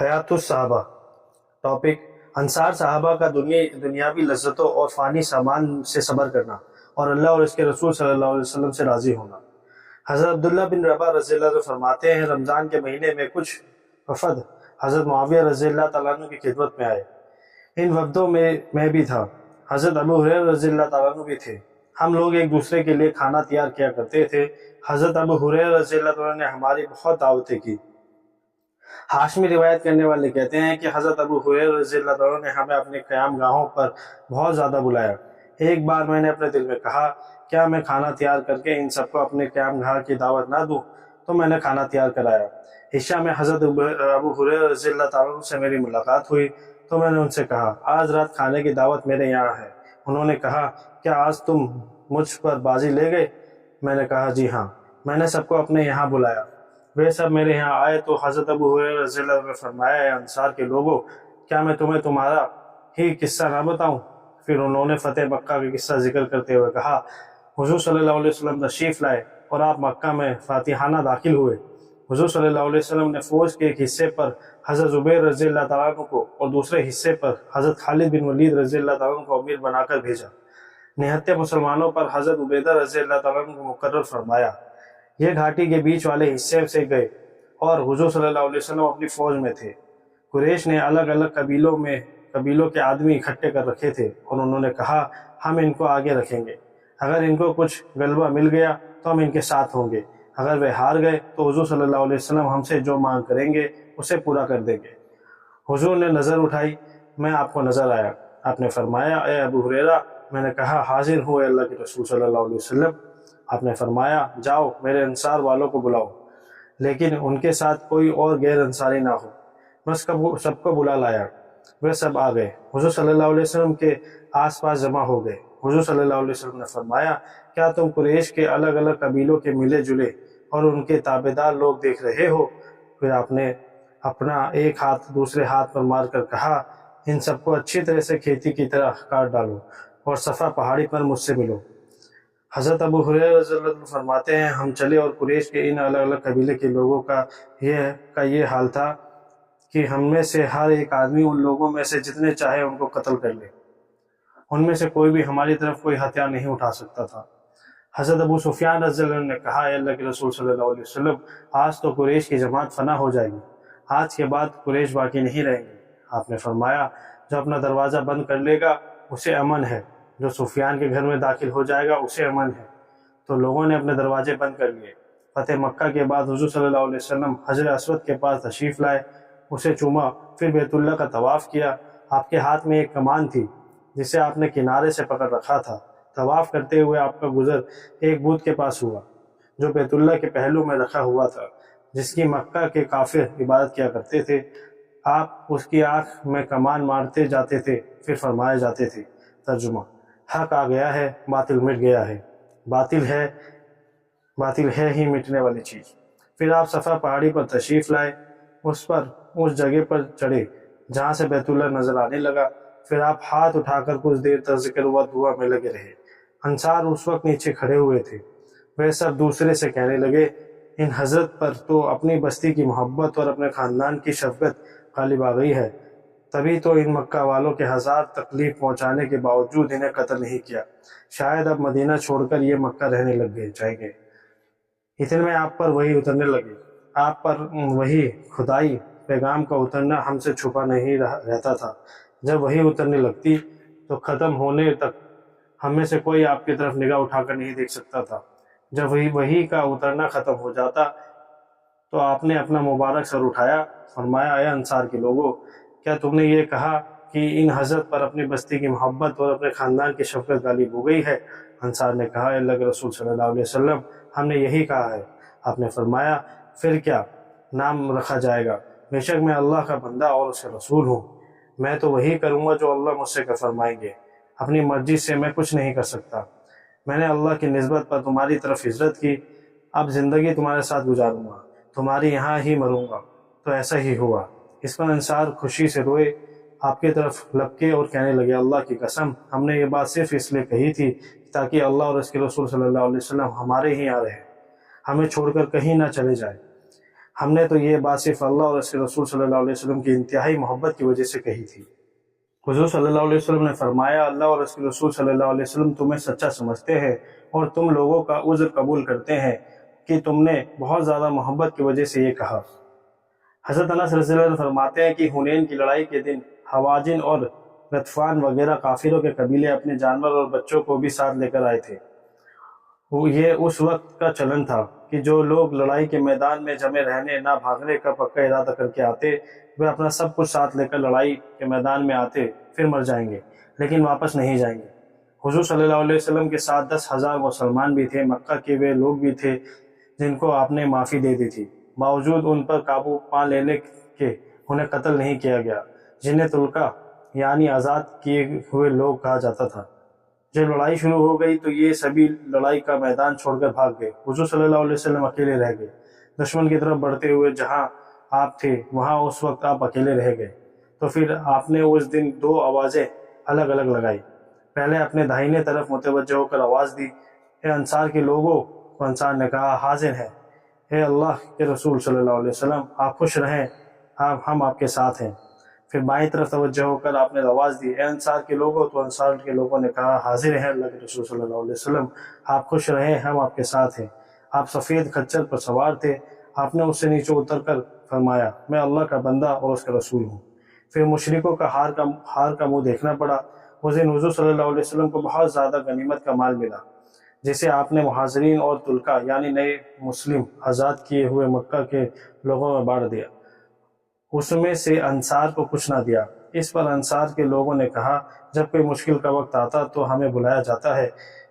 حیات الصحابہ ٹاپک انصار صحابہ کا دنیاوی لذتوں اور فانی سامان سے صبر کرنا اور اللہ اور اس کے رسول صلی اللہ علیہ وسلم سے راضی ہونا۔ حضرت عبداللہ بن رباح رضی اللہ عنہ فرماتے ہیں، رمضان کے مہینے میں کچھ وفد حضرت معاویہ رضی اللہ تعالیٰ عنہ کی خدمت میں آئے۔ ان وفدوں میں بھی تھا حضرت ابو ہریرہ رضی اللہ تعالیٰ عنہ بھی تھے۔ ہم لوگ ایک دوسرے کے لیے کھانا تیار کیا کرتے تھے۔ حضرت ابو ہریرہ رضی اللہ تعالیٰ عنہ نے ہماری بہت دعوتیں کی۔ ہاشمی روایت کرنے والے کہتے ہیں کہ حضرت ابو ہریرہ رضی اللہ تعالیٰ عنہ نے ہمیں اپنے قیام گاہوں پر بہت زیادہ بلایا۔ ایک بار میں نے اپنے دل میں کہا، کیا میں کھانا تیار کر کے ان سب کو اپنے قیام گاہ کی دعوت نہ دوں؟ تو میں نے کھانا تیار کرایا۔ عشاء میں حضرت ابو ہریرہ رضی اللہ تعالیٰ عنہ سے میری ملاقات ہوئی تو میں نے ان سے کہا، آج رات کھانے کی دعوت میرے یہاں ہے۔ انہوں نے کہا، کیا آج تم مجھ پر بازی لے گئے؟ میں نے کہا، جی ہاں۔ میں نے سب کو اپنے یہاں بلایا۔ وہ سب میرے یہاں آئے تو حضرت ابو ہریرہ رضی اللہ عنہ نے فرمایا، اے انصار کے لوگوں، کیا میں تمہیں تمہارا ہی قصہ نہ بتاؤں؟ پھر انہوں نے فتح مکہ کا قصہ ذکر کرتے ہوئے کہا، حضور صلی اللہ علیہ وسلم تشریف لائے اور آپ مکہ میں فاتحانہ داخل ہوئے۔ حضور صلی اللہ علیہ وسلم نے فوج کے ایک حصے پر حضرت زبیر رضی اللہ تعالیٰ عنہ کو اور دوسرے حصے پر حضرت خالد بن ولید رضی اللہ تعالیٰ عنہ کو امیر بنا کر بھیجا۔ نہتے مسلمانوں پر حضرت عبیدہ رضی اللہ تعالیٰ عنہ کو مقرر فرمایا۔ یہ گھاٹی کے بیچ والے حصے سے گئے اور حضور صلی اللہ علیہ وسلم اپنی فوج میں تھے۔ قریش نے الگ الگ قبیلوں کے آدمی اکٹھے کر رکھے تھے اور انہوں نے کہا، ہم ان کو آگے رکھیں گے۔ اگر ان کو کچھ غلبہ مل گیا تو ہم ان کے ساتھ ہوں گے، اگر وہ ہار گئے تو حضور صلی اللہ علیہ وسلم ہم سے جو مانگ کریں گے اسے پورا کر دیں گے۔ حضور نے نظر اٹھائی، میں آپ کو نظر آیا۔ آپ نے فرمایا، اے ابو ہریرہ۔ میں نے کہا، حاضر ہوں اے اللہ کے رسول صلی اللہ علیہ وسلم۔ آپ نے فرمایا، جاؤ میرے انصار والوں کو بلاؤ، لیکن ان کے ساتھ کوئی اور غیر انصاری نہ ہو۔ میں سب کو بلا لایا۔ وہ سب آ گئے، حضور صلی اللہ علیہ وسلم کے آس پاس جمع ہو گئے۔ حضور صلی اللہ علیہ وسلم نے فرمایا، کیا تم قریش کے الگ الگ قبیلوں کے ملے جلے اور ان کے تابعدار لوگ دیکھ رہے ہو؟ پھر آپ نے اپنا ایک ہاتھ دوسرے ہاتھ پر مار کر کہا، ان سب کو اچھی طرح سے کھیتی کی طرح کاٹ ڈالو اور صفا پہاڑی پر مجھ سے ملو۔ حضرت ابو ہریرہ رضی اللہ عنہ فرماتے ہیں، ہم چلے اور قریش کے ان الگ الگ قبیلے کے لوگوں کا یہ حال تھا کہ ہم میں سے ہر ایک آدمی ان لوگوں میں سے جتنے چاہے ان کو قتل کر لے۔ ان میں سے کوئی بھی ہماری طرف کوئی ہتھیار نہیں اٹھا سکتا تھا۔ حضرت ابو سفیان رضی اللہ عنہ نے کہا، اے اللہ کے رسول صلی اللہ علیہ وسلم، آج تو قریش کی جماعت فنا ہو جائے گی، آج کے بعد قریش باقی نہیں رہیں گے۔ آپ نے فرمایا، جو اپنا دروازہ بند کر لے گا اسے امن ہے، جو سفیان کے گھر میں داخل ہو جائے گا اسے امن ہے۔ تو لوگوں نے اپنے دروازے بند کر لیے۔ فتح مکہ کے بعد حضور صلی اللہ علیہ وسلم حجر اسود کے پاس تشریف لائے، اسے چوما، پھر بیت اللہ کا طواف کیا۔ آپ کے ہاتھ میں ایک کمان تھی جسے آپ نے کنارے سے پکڑ رکھا تھا۔ طواف کرتے ہوئے آپ کا گزر ایک بت کے پاس ہوا جو بیت اللہ کے پہلو میں رکھا ہوا تھا، جس کی مکہ کے کافر عبادت کیا کرتے تھے۔ آپ اس کی آنکھ میں کمان مارتے جاتے تھے، پھر فرمائے جاتے تھے، ترجمہ، حق آ گیا ہے، باطل مٹ گیا ہے، باطل ہے ہی مٹنے والی چیز۔ پھر آپ صفا پہاڑی پر تشریف لائے، اس جگہ پر چڑھے جہاں سے بیت اللہ نظر آنے لگا۔ پھر آپ ہاتھ اٹھا کر کچھ دیر تک ذکر و دعا میں لگے رہے۔ انصار اس وقت نیچے کھڑے ہوئے تھے۔ وہ سب دوسرے سے کہنے لگے، ان حضرت پر تو اپنی بستی کی محبت اور اپنے خاندان کی شفقت غالب آ گئی ہے، تبھی تو ان مکہ والوں کے ہزار تکلیف پہنچانے کے باوجود انہیں قتل نہیں کیا۔ شاید اب مدینہ چھوڑ کر یہ مکہ رہنے جائیں گے۔ اتنے میں آپ پر وحی اترنے لگی۔ آپ پر وحی خدائی پیغام کا اترنا ہم سے چھپا نہیں رہتا تھا۔ جب وحی اترنے لگتی تو ختم ہونے تک ہم میں سے کوئی آپ کی طرف نگاہ اٹھا کر نہیں دیکھ سکتا تھا۔ جب وحی کا اترنا ختم ہو جاتا تو آپ نے اپنا مبارک سر اٹھایا، فرمایا، اے انصار کے لوگوں، کیا تم نے یہ کہا کہ ان حضرت پر اپنی بستی کی محبت اور اپنے خاندان کی شفقت غالب ہو گئی ہے؟ انصار نے کہا، اے اللہ کے رسول صلی اللہ علیہ وسلم، ہم نے یہی کہا ہے۔ آپ نے فرمایا، پھر کیا نام رکھا جائے گا؟ بے شک میں اللہ کا بندہ اور اس کے رسول ہوں۔ میں تو وہی کروں گا جو اللہ مجھ سے فرمائیں گے، اپنی مرضی سے میں کچھ نہیں کر سکتا۔ میں نے اللہ کی نسبت پر تمہاری طرف ہجرت کی، اب زندگی تمہارے ساتھ گزاروں گا، تمہاری یہاں ہی مروں گا۔ تو ایسا ہی ہوا۔ اس پر انصار خوشی سے روئے، آپ کی طرف لپکے اور کہنے لگے، اللہ کی قسم، ہم نے یہ بات صرف اس لیے کہی تھی تاکہ اللہ اور اس کے رسول صلی اللہ علیہ وسلم ہمارے ہی یہاں رہے، ہمیں چھوڑ کر کہیں نہ چلے جائے۔ ہم نے تو یہ بات صرف اللہ اور اس کے رسول صلی اللہ علیہ وسلم کی انتہائی محبت کی وجہ سے کہی تھی۔ حضور صلی اللہ علیہ وسلم نے فرمایا، اللہ اور اس کے رسول صلی اللہ علیہ وسلم تمہیں سچا سمجھتے ہیں اور تم لوگوں کا عذر قبول کرتے ہیں کہ تم نے بہت زیادہ محبت کی وجہ سے یہ کہا۔ حضرت انس رضی اللہ عنہ فرماتے ہیں کہ حنین کی لڑائی کے دن حوازن اور غطفان وغیرہ کافروں کے قبیلے اپنے جانور اور بچوں کو بھی ساتھ لے کر آئے تھے۔ یہ اس وقت کا چلن تھا کہ جو لوگ لڑائی کے میدان میں جمے رہنے نہ بھاگنے کا پکا ارادہ کر کے آتے، وہ اپنا سب کچھ ساتھ لے کر لڑائی کے میدان میں آتے، پھر مر جائیں گے لیکن واپس نہیں جائیں گے۔ حضور صلی اللہ علیہ وسلم کے ساتھ 10,000 مسلمان بھی تھے۔ مکہ کے وہ لوگ بھی تھے جن کو آپ نے معافی دے دی تھی، باوجود ان پر قابو پا لینے کے انہیں قتل نہیں کیا گیا، جنہیں تلقا یعنی آزاد کیے ہوئے لوگ کہا جاتا تھا۔ جب لڑائی شروع ہو گئی تو یہ سبھی لڑائی کا میدان چھوڑ کر بھاگ گئے۔ حضور صلی اللہ علیہ وسلم اکیلے رہ گئے۔ دشمن کی طرف بڑھتے ہوئے جہاں آپ تھے وہاں اس وقت آپ اکیلے رہ گئے۔ تو پھر آپ نے اس دن 2 آوازیں الگ الگ لگائی۔ پہلے اپنے داہنے طرف متوجہ ہو کر آواز دی، اے انصار کے لوگوں! تو انصار نے کہا، حاضر ہے اے اللہ کے رسول صلی اللہ علیہ وسلم، آپ خوش رہیں، ہم آپ کے ساتھ ہیں۔ پھر بائیں طرف توجہ ہو کر آپ نے آواز دی، اے انصار کے لوگوں! تو انصار کے لوگوں نے کہا، حاضر ہیں اللہ کے رسول صلی اللہ علیہ وسلم، آپ خوش رہیں، ہم آپ کے ساتھ ہیں۔ آپ سفید خچر پر سوار تھے۔ آپ نے اس سے نیچے اتر کر فرمایا، میں اللہ کا بندہ اور اس کا رسول ہوں۔ پھر مشرکوں کا ہار کا منہ دیکھنا پڑا۔ اس دن حضور صلی اللہ علیہ وسلم کو بہت زیادہ غنیمت کا مال ملا، جسے آپ نے مہاجرین اور تلقا یعنی نئے مسلم آزاد کیے ہوئے مکہ کے لوگوں میں بانٹ دیا۔ اس میں سے انصار کو کچھ نہ دیا۔ اس پر انصار کے لوگوں نے کہا، جب کوئی مشکل کا وقت آتا تو ہمیں بلایا جاتا ہے،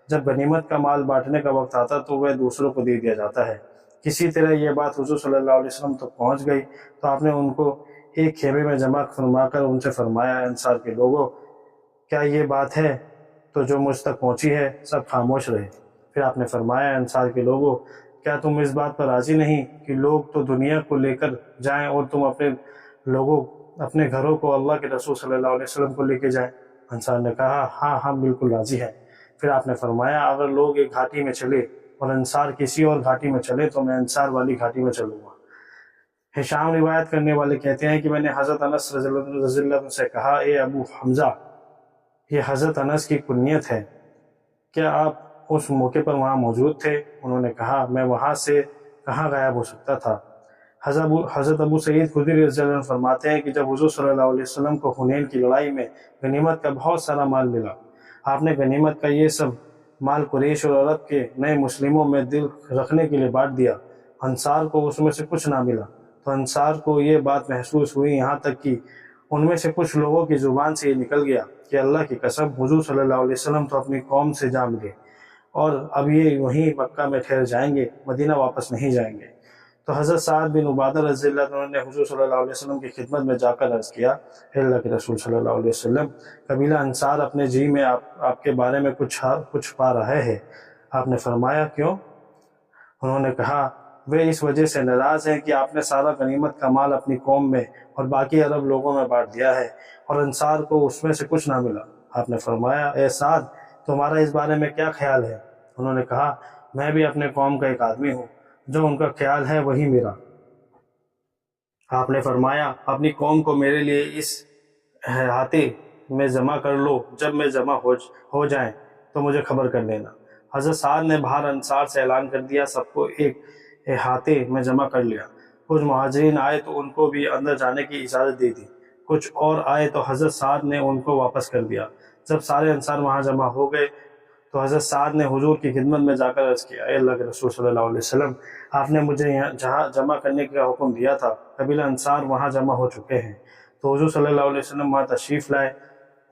جب غنیمت کا مال بانٹنے کا وقت آتا تو وہ دوسروں کو دے دیا جاتا ہے۔ کسی طرح یہ بات حضور صلی اللہ علیہ وسلم تک پہنچ گئی تو آپ نے ان کو ایک خیمے میں جمع فرما کر ان سے فرمایا، انصار کے لوگوں! کیا یہ بات ہے تو جو مجھ تک پہنچی ہے؟ سب خاموش رہے۔ پھر آپ نے فرمایا، انصار کے لوگوں! کیا تم اس بات پر راضی نہیں کہ لوگ تو دنیا کو لے کر جائیں اور تم اپنے گھروں کو اللہ کے رسول صلی اللہ علیہ وسلم کو لے کے جائیں؟ انصار نے کہا، ہاں ہم بالکل راضی ہیں۔ پھر آپ نے فرمایا، اگر لوگ ایک گھاٹی میں چلے اور انصار کسی اور گھاٹی میں چلے تو میں انصار والی گھاٹی میں چلوں گا۔ ہشام روایت کرنے والے کہتے ہیں کہ میں نے حضرت انس رضی اللہ عنہ سے کہا، اے ابو حمزہ، یہ حضرت انس کی کنیت ہے، کیا آپ اس موقع پر وہاں موجود تھے؟ انہوں نے کہا، میں وہاں سے کہاں غائب ہو سکتا تھا۔ حضرت ابو سعید خدری رضی اللہ عنہ فرماتے ہیں کہ جب حضور صلی اللہ علیہ وسلم کو حنین کی لڑائی میں غنیمت کا بہت سارا مال ملا، آپ نے غنیمت کا یہ سب مال قریش اور عرب کے نئے مسلموں میں دل رکھنے کے لیے بانٹ دیا۔ انصار کو اس میں سے کچھ نہ ملا تو انصار کو یہ بات محسوس ہوئی، یہاں تک کہ ان میں سے کچھ لوگوں کی زبان سے یہ نکل گیا کہ اللہ کی قسم، حضور صلی اللہ علیہ وسلم تو اپنی قوم سے جا ملے اور اب یہ وہیں مکہ میں ٹھہر جائیں گے، مدینہ واپس نہیں جائیں گے۔ تو حضرت سعد بن عبادہ رضی اللہ عنہ نے حضور صلی اللہ علیہ وسلم کی خدمت میں جا کر عرض کیا، اے اللہ کے رسول صلی اللہ علیہ وسلم، قبیلہ انصار اپنے جی میں آپ کے بارے میں کچھ پا رہے ہیں۔ آپ نے فرمایا، کیوں؟ انہوں نے کہا، وہ اس وجہ سے ناراض ہیں کہ آپ نے سارا غنیمت کا مال اپنی قوم میں اور باقی عرب لوگوں میں بانٹ دیا ہے اور انصار کو اس میں سے کچھ نہ ملا۔ آپ نے فرمایا، اے سعد، تمہارا اس بارے میں کیا خیال ہے؟ انہوں نے کہا، میں بھی اپنے قوم کا ایک آدمی ہوں، جو ان کا خیال ہے وہی میرا۔ آپ نے فرمایا، اپنی قوم کو میرے لیے اس احاطے میں جمع کر لو، جب میں جمع ہو جائیں تو مجھے خبر کر لینا۔ حضرت سعد نے باہر انصار سے اعلان کر دیا، سب کو ایک احاطے میں جمع کر لیا۔ کچھ مہاجرین آئے تو ان کو بھی اندر جانے کی اجازت دے دی، کچھ اور آئے تو حضرت سعد نے ان کو واپس کر دیا۔ جب سارے انصار وہاں جمع ہو گئے تو حضرت سعد نے حضور کی خدمت میں جا کر عرض کیا، اے اللہ کے رسول صلی اللہ علیہ وسلم، آپ نے مجھے جہاں جمع کرنے کا حکم دیا تھا، قبیلہ انصار وہاں جمع ہو چکے ہیں۔ تو حضور صلی اللہ علیہ وسلم وہاں تشریف لائے،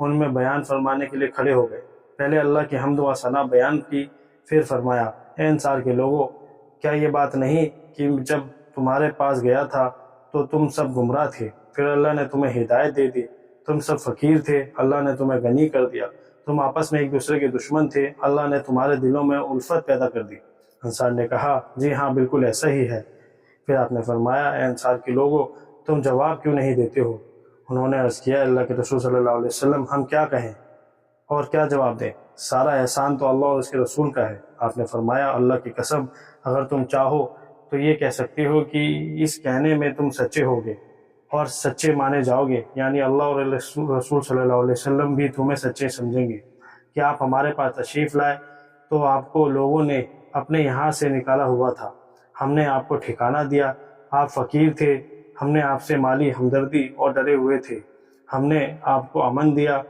ان میں بیان فرمانے کے لیے کھڑے ہو گئے۔ پہلے اللہ کی حمد و ثنا بیان کی، پھر فرمایا، اے انصار کے لوگوں! کیا یہ بات نہیں کہ جب تمہارے پاس گیا تھا تو تم سب گمراہ تھے، پھر اللہ نے تمہیں ہدایت دے دی، تم سب فقیر تھے، اللہ نے تمہیں غنی کر دیا، تم آپس میں ایک دوسرے کے دشمن تھے، اللہ نے تمہارے دلوں میں الفت پیدا کر دی۔ انصار نے کہا، جی ہاں، بالکل ایسا ہی ہے۔ پھر آپ نے فرمایا، اے انصار کے لوگوں، تم جواب کیوں نہیں دیتے ہو؟ انہوں نے عرض کیا، اللہ کے رسول صلی اللہ علیہ وسلم، ہم کیا کہیں اور کیا جواب دیں؟ سارا احسان تو اللہ اور اس کے رسول کا ہے۔ آپ نے فرمایا، اللہ کی قسم، اگر تم چاہو تو یہ کہہ سکتے ہو کہ اس کہنے میں تم سچے ہوگے اور سچے مانے جاؤ گے، یعنی اللہ اور رسول صلی اللہ علیہ وسلم بھی تمہیں سچے سمجھیں گے کہ آپ ہمارے پاس تشریف لائے تو آپ کو لوگوں نے اپنے یہاں سے نکالا ہوا تھا، ہم نے آپ کو ٹھکانہ دیا، آپ فقیر تھے، ہم نے آپ سے مالی ہمدردی اور ڈرے ہوئے تھے، ہم نے آپ کو امن دیا،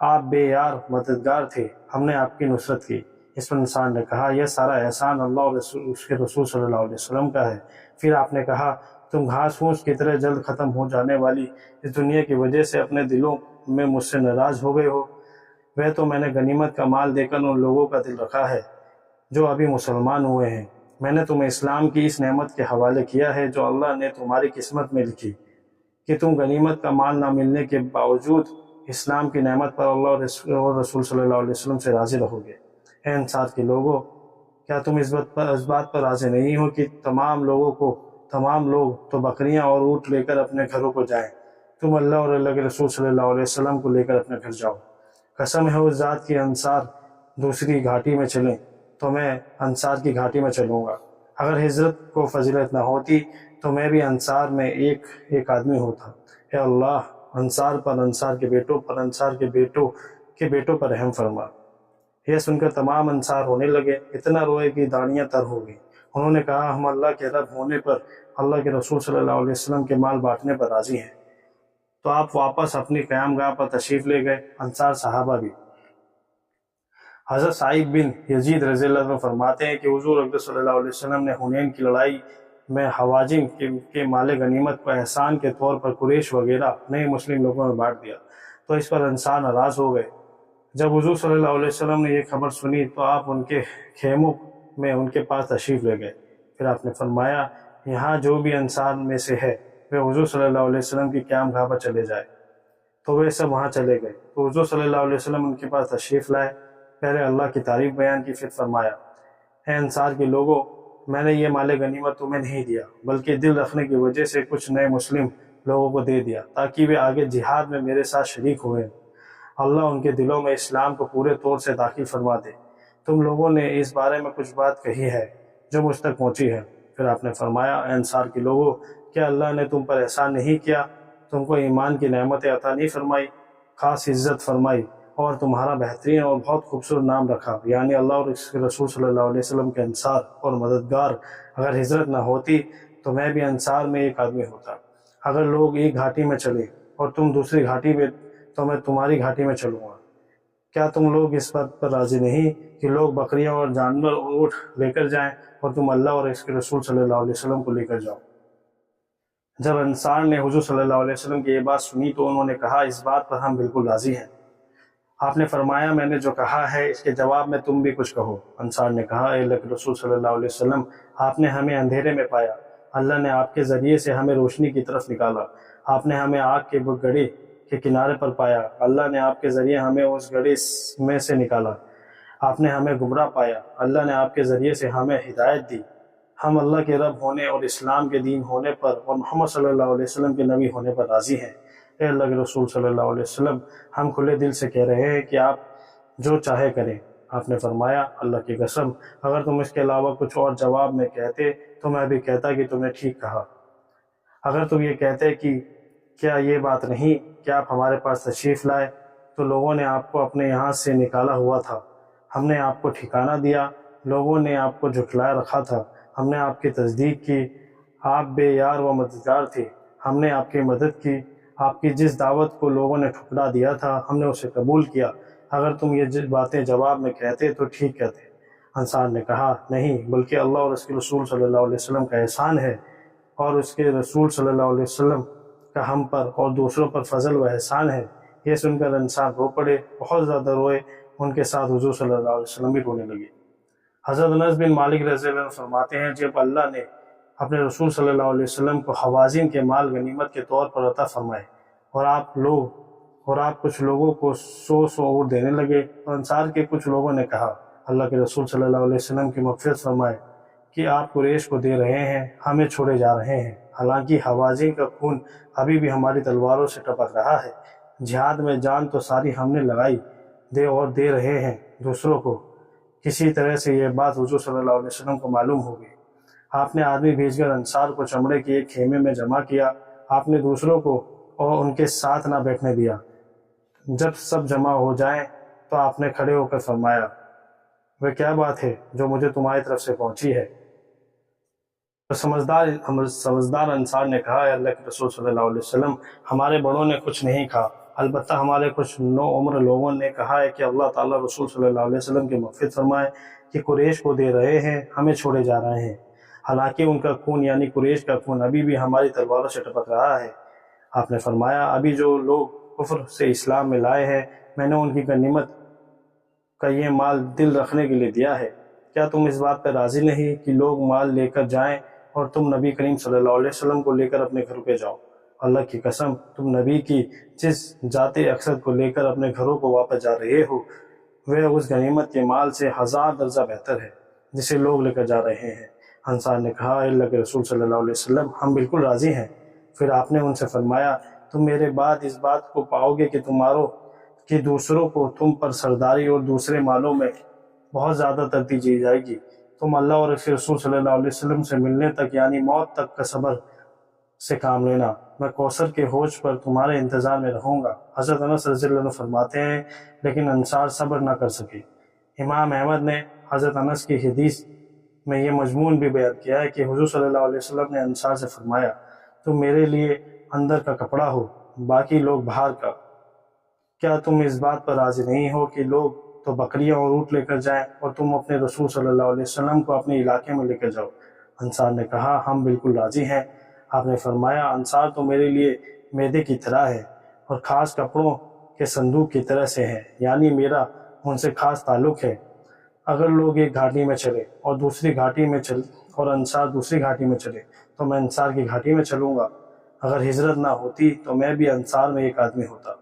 آپ بے یار مددگار تھے، ہم نے آپ کی نصرت کی۔ اس پر انسان نے کہا یہ سارا احسان اللہ اور اس کے رسول صلی اللہ علیہ وسلم کا ہے۔ پھر آپ نے کہا تم گھاس پھوس کی طرح جلد ختم ہو جانے والی اس دنیا کی وجہ سے اپنے دلوں میں مجھ سے ناراض ہو گئے ہو۔ وہ تو میں نے غنیمت کا مال دے کر ان لوگوں کا دل رکھا ہے جو ابھی مسلمان ہوئے ہیں۔ میں نے تمہیں اسلام کی اس نعمت کے حوالے کیا ہے جو اللہ نے تمہاری قسمت میں لکھی کہ تم غنیمت کا مال نہ ملنے کے باوجود اسلام کی نعمت پر اللہ اور رسول صلی اللہ علیہ وسلم سے راضی رہو گے۔ اے انصار کے لوگوں، کیا تم اس بات پر راضی نہیں ہو کہ تمام لوگ تو بکریاں اور اونٹ لے کر اپنے گھروں کو جائیں، تم اللہ اور اللہ کے رسول صلی اللہ علیہ وسلم کو لے کر اپنے گھر جاؤ۔ قسم ہے اس ذات کی انصار دوسری گھاٹی میں چلیں تو میں انصار کی گھاٹی میں چلوں گا۔ اگر ہجرت کو فضیلت نہ ہوتی تو میں بھی انصار میں ایک آدمی ہوتا۔ اے اللہ، انصار پر، انصار کے بیٹوں پر، انصار کے بیٹوں پر رحم فرما۔ یہ سن کر تمام انصار رونے لگے، اتنا روئے کہ داڑیاں تر ہو گئیں۔ انہوں نے کہا ہم اللہ کے رب ہونے پر، اللہ کے رسول صلی اللہ علیہ وسلم کے مال بانٹنے پر راضی ہیں۔ تو آپ واپس اپنی قیام گاہ پر تشریف لے گئے، انصار صحابہ بھی۔ حضرت سعید بن یزید رضی اللہ عنہ فرماتے ہیں کہ حضور اقدس صلی اللہ علیہ وسلم نے حنین کی لڑائی میں حوازن کے مال غنیمت کو احسان کے طور پر قریش وغیرہ نئے مسلم لوگوں میں بانٹ دیا، تو اس پر انصار ناراض ہو گئے۔ جب حضور صلی اللہ علیہ وسلم نے یہ خبر سنی تو آپ ان کے خیموں میں ان کے پاس تشریف لے گئے۔ پھر آپ نے فرمایا یہاں جو بھی انصار میں سے ہے وہ حضور صلی اللہ علیہ وسلم کی قیام گاہ پر چلے جائے۔ تو وہ سب وہاں چلے گئے تو حضور صلی اللہ علیہ وسلم ان کے پاس تشریف لائے، پہلے اللہ کی تعریف بیان کی، پھر فرمایا اے انصار کے لوگوں، میں نے یہ مال غنیمت تمہیں نہیں دیا بلکہ دل رکھنے کی وجہ سے کچھ نئے مسلم لوگوں کو دے دیا تاکہ وہ آگے جہاد میں میرے ساتھ شریک ہوئے، اللہ ان کے دلوں میں اسلام کو پورے طور سے داخل فرما دے۔ تم لوگوں نے اس بارے میں کچھ بات کہی ہے جو مجھ تک پہنچی ہے۔ پھر آپ نے فرمایا اے انصار کے لوگوں، کیا اللہ نے تم پر احسان نہیں کیا، تم کو ایمان کی نعمت عطا نہیں فرمائی، خاص عزت فرمائی اور تمہارا بہترین اور بہت خوبصورت نام رکھا، یعنی اللہ اور اس کے رسول صلی اللہ علیہ وسلم کے انصار اور مددگار۔ اگر ہجرت نہ ہوتی تو میں بھی انصار میں ایک آدمی ہوتا۔ اگر لوگ ایک گھاٹی میں چلے اور تم دوسری گھاٹی میں تو میں تمہاری گھاٹی میں چلوں گا۔ کیا تم لوگ اس بات پر راضی نہیں کہ لوگ بکریاں اور جانور اور اونٹ لے کر جائیں اور تم اللہ اور اس کے رسول صلی اللہ علیہ وسلم کو لے کر جاؤ؟ جب انصار نے حضور صلی اللہ علیہ وسلم کی یہ بات سنی تو انہوں نے کہا اس بات پر ہم بالکل راضی ہیں۔ آپ نے فرمایا میں نے جو کہا ہے اس کے جواب میں تم بھی کچھ کہو۔ انصار نے کہا اے اللہ کے رسول صلی اللہ علیہ وسلم، آپ نے ہمیں اندھیرے میں پایا، اللہ نے آپ کے ذریعے سے ہمیں روشنی کی طرف نکالا۔ آپ نے ہمیں آگ کے گڑھے کے کنارے پر پایا، اللہ نے آپ کے ذریعے ہمیں اس گڑھے میں سے نکالا۔ آپ نے ہمیں گمراہ پایا، اللہ نے آپ کے ذریعے سے ہمیں ہدایت دی۔ ہم اللہ کے رب ہونے اور اسلام کے دین ہونے پر اور محمد صلی اللہ علیہ وسلم کے نبی ہونے پر راضی ہیں۔ اے اللہ کے رسول صلی اللہ علیہ وسلم، ہم کھلے دل سے کہہ رہے ہیں کہ آپ جو چاہے کریں۔ آپ نے فرمایا اللہ کی قسم، اگر تم اس کے علاوہ کچھ اور جواب میں کہتے تو میں بھی کہتا کہ تم نے ٹھیک کہا۔ اگر تم یہ کہتے کہ کیا یہ بات نہیں کہ آپ ہمارے پاس تشریف لائے تو لوگوں نے آپ کو اپنے یہاں سے نکالا ہوا تھا، ہم نے آپ کو ٹھکانہ دیا، لوگوں نے آپ کو جھٹلایا رکھا تھا، ہم نے آپ کی تصدیق کی، آپ بے یار و مددگار تھے، ہم نے آپ کی مدد کی، آپ کی جس دعوت کو لوگوں نے ٹھکرا دیا تھا ہم نے اسے قبول کیا۔ اگر تم یہ باتیں جواب میں کہتے تو ٹھیک کہتے۔ انصار نے کہا نہیں، بلکہ اللہ اور اس کے رسول صلی اللہ علیہ وسلم کا احسان ہے اور اس کے رسول صلی اللہ علیہ وسلم کا ہم پر اور دوسروں پر فضل و احسان ہے۔ یہ سن کر انصار رو پڑے، بہت زیادہ روئے، ان کے ساتھ حضور صلی اللہ علیہ وسلم بھی رونے لگے۔ حضرت انس بن مالک رضی اللہ عنہ فرماتے ہیں جب اللہ نے اپنے رسول صلی اللہ علیہ وسلم کو حوازن کے مال غنیمت کے طور پر عطا فرمائے اور آپ کچھ لوگوں کو 100 اونٹ دینے لگے تو انصار کے کچھ لوگوں نے کہا اللہ کے رسول صلی اللہ علیہ وسلم کی مغفرت فرمائے کہ آپ قریش کو دے رہے ہیں، ہمیں چھوڑے جا رہے ہیں، حالانکہ حوازن کا خون ابھی بھی ہماری تلواروں سے ٹپک رہا ہے، جہاد میں جان تو ساری ہم نے لگائی، دے رہے ہیں دوسروں کو۔ کسی طرح سے یہ بات حضور صلی اللہ علیہ وسلم کو معلوم ہو گئی۔ آپ نے آدمی بھیج کر انصار کو چمڑے کے ایک خیمے میں جمع کیا۔ آپ نے دوسروں کو اور ان کے ساتھ نہ بیٹھنے دیا۔ جب سب جمع ہو جائیں تو آپ نے کھڑے ہو کر فرمایا، وہ کیا بات ہے جو مجھے تمہاری طرف سے پہنچی ہے؟ تو سمجھدار انصار نے کہا، اے اللہ کے رسول صلی اللہ علیہ وسلم، ہمارے بڑوں نے کچھ نہیں کہا، البتہ ہمارے کچھ نو عمر لوگوں نے کہا ہے کہ اللہ تعالیٰ رسول صلی اللہ علیہ وسلم کی مغفرت فرمائے کہ قریش کو دے رہے ہیں، ہمیں چھوڑے جا رہے ہیں، حالانکہ ان کا خون یعنی قریش کا خون ابھی بھی ہماری تلواروں سے ٹپک رہا ہے۔ آپ نے فرمایا، ابھی جو لوگ کفر سے اسلام میں لائے ہیں، میں نے ان کی غنیمت کا یہ مال دل رکھنے کے لیے دیا ہے۔ کیا تم اس بات پر راضی نہیں کہ لوگ مال لے کر جائیں اور تم نبی کریم صلی اللہ علیہ وسلم کو لے کر اپنے گھروں پہ جاؤ؟ اللہ کی قسم، تم نبی کی جس ذات اقصد کو لے کر اپنے گھروں کو واپس جا رہے ہو، وہ اس غنیمت کے مال سے 1000 درجہ بہتر ہے جسے لوگ لے کر جا رہے ہیں۔ انصار نے کہا، اے اللہ کے رسول صلی اللہ علیہ وسلم، ہم بالکل راضی ہیں۔ پھر آپ نے ان سے فرمایا، تم میرے بعد اس بات کو پاؤ گے کہ دوسروں کو تم پر سرداری اور دوسرے مالوں میں بہت زیادہ ترجیح دی جائے گی۔ تم اللہ اور اس کے رسول صلی اللہ علیہ وسلم سے ملنے تک یعنی موت تک کا صبر سے کام لینا، میں کوثر کے حوض پر تمہارے انتظار میں رہوں گا۔ حضرت انس رضی اللہ عنہ فرماتے ہیں، لیکن انصار صبر نہ کر سکے۔ امام احمد نے حضرت انس کی حدیث میں یہ مضمون بھی بیان کیا ہے کہ حضور صلی اللہ علیہ وسلم نے انصار سے فرمایا، تم میرے لیے اندر کا کپڑا ہو، باقی لوگ باہر کا۔ کیا تم اس بات پر راضی نہیں ہو کہ لوگ تو بکریاں اور اونٹ لے کر جائیں اور تم اپنے رسول صلی اللہ علیہ وسلم کو اپنے علاقے میں لے کر جاؤ؟ انصار نے کہا، ہم بالکل راضی ہیں۔ آپ نے فرمایا، انصار تو میرے لیے میدے کی طرح ہے اور خاص کپڑوں کے صندوق کی طرح سے ہیں، یعنی میرا ان سے خاص تعلق ہے۔ اگر لوگ ایک گھاٹی میں چلے اور انصار دوسری گھاٹی میں چلے تو میں انصار کی گھاٹی میں چلوں گا۔ اگر ہجرت نہ ہوتی تو میں بھی انصار میں ایک آدمی ہوتا۔